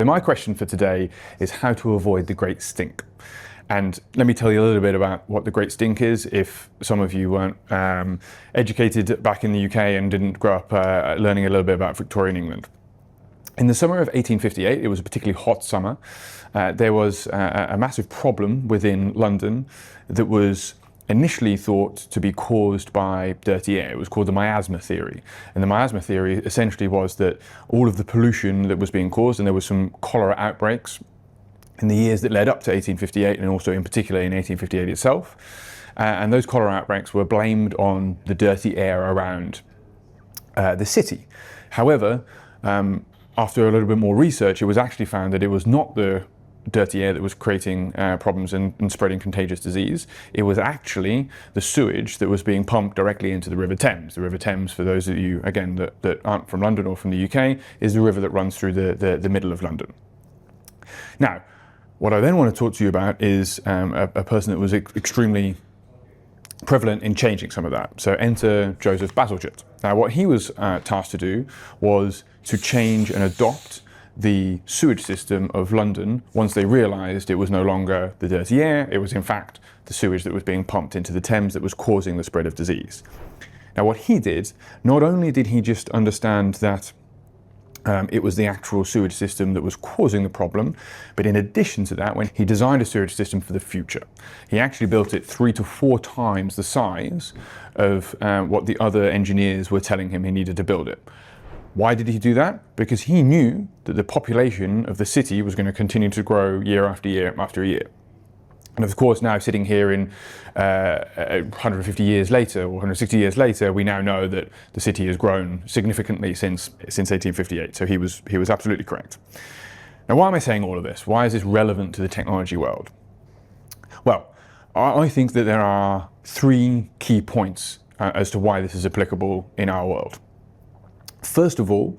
So my question for today is how to avoid the great stink. And let me tell you a little bit about what the great stink is if some of you weren't educated back in the UK and didn't grow up learning a little bit about Victorian England. In the summer of 1858, it was a particularly hot summer, there was a massive problem within London that was initially thought to be caused by dirty air. It was called the miasma theory. And the miasma theory essentially was that all of the pollution that was being caused, and there were some cholera outbreaks in the years that led up to 1858 and also in particular in 1858 itself. And those cholera outbreaks were blamed on the dirty air around the city. However, after a little bit more research, it was actually found that it was not the dirty air that was creating problems and spreading contagious disease. It was actually the sewage that was being pumped directly into the River Thames. The River Thames, for those of you, again, that aren't from London or from the UK, is the river that runs through the middle of London. Now, what I then want to talk to you about is a person that was extremely prevalent in changing some of that. So enter Joseph Bazalgette. Now, what he was tasked to do was to change and adopt the sewage system of London once they realised it was no longer the dirty air, it was in fact the sewage that was being pumped into the Thames that was causing the spread of disease. Now what he did, not only did he just understand that it was the actual sewage system that was causing the problem, but in addition to that, when he designed a sewage system for the future, he actually built it 3 to 4 times the size of what the other engineers were telling him he needed to build it. Why did he do that? Because he knew that the population of the city was going to continue to grow year after year after year. And of course, now sitting here in 150 years later or 160 years later, we now know that the city has grown significantly since 1858. So he was absolutely correct. Now, why am I saying all of this? Why is this relevant to the technology world? Well, I think that there are 3 key points as to why this is applicable in our world. First of all,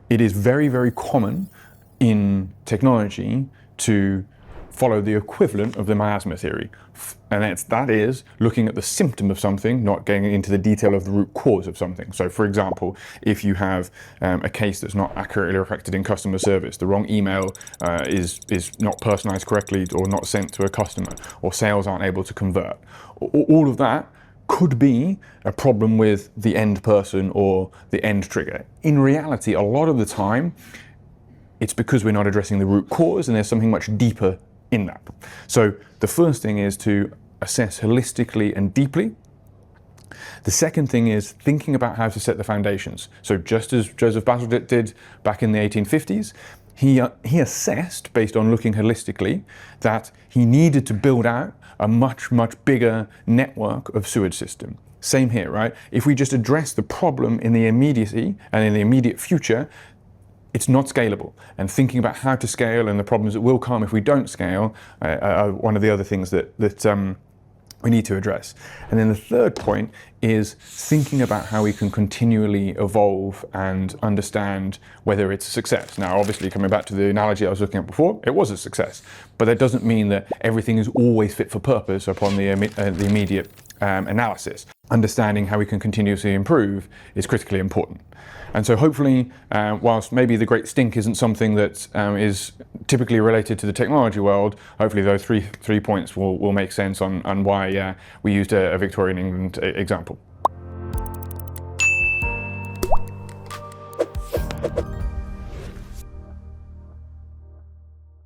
it is very, very common in technology to follow the equivalent of the miasma theory. And that is looking at the symptom of something, not getting into the detail of the root cause of something. So for example, if you have a case that's not accurately reflected in customer service, the wrong email is not personalized correctly or not sent to a customer, or sales aren't able to convert, all of that could be a problem with the end person or the end trigger. In reality, a lot of the time, it's because we're not addressing the root cause and there's something much deeper in that. So the first thing is to assess holistically and deeply. The second thing is thinking about how to set the foundations. So just as Joseph Bazalgette did back in the 1850s, he assessed, based on looking holistically, that he needed to build out a much, much bigger network of sewage system. Same here, right? If we just address the problem in the immediacy and in the immediate future, it's not scalable. And thinking about how to scale and the problems that will come if we don't scale are one of the other things that we need to address. And then the third point is thinking about how we can continually evolve and understand whether it's a success. Now, obviously, coming back to the analogy I was looking at before, it was a success, but that doesn't mean that everything is always fit for purpose upon the immediate analysis. Understanding how we can continuously improve is critically important. And so hopefully, whilst maybe the great stink isn't something that is typically related to the technology world, hopefully those three points will make sense on why we used a Victorian England example.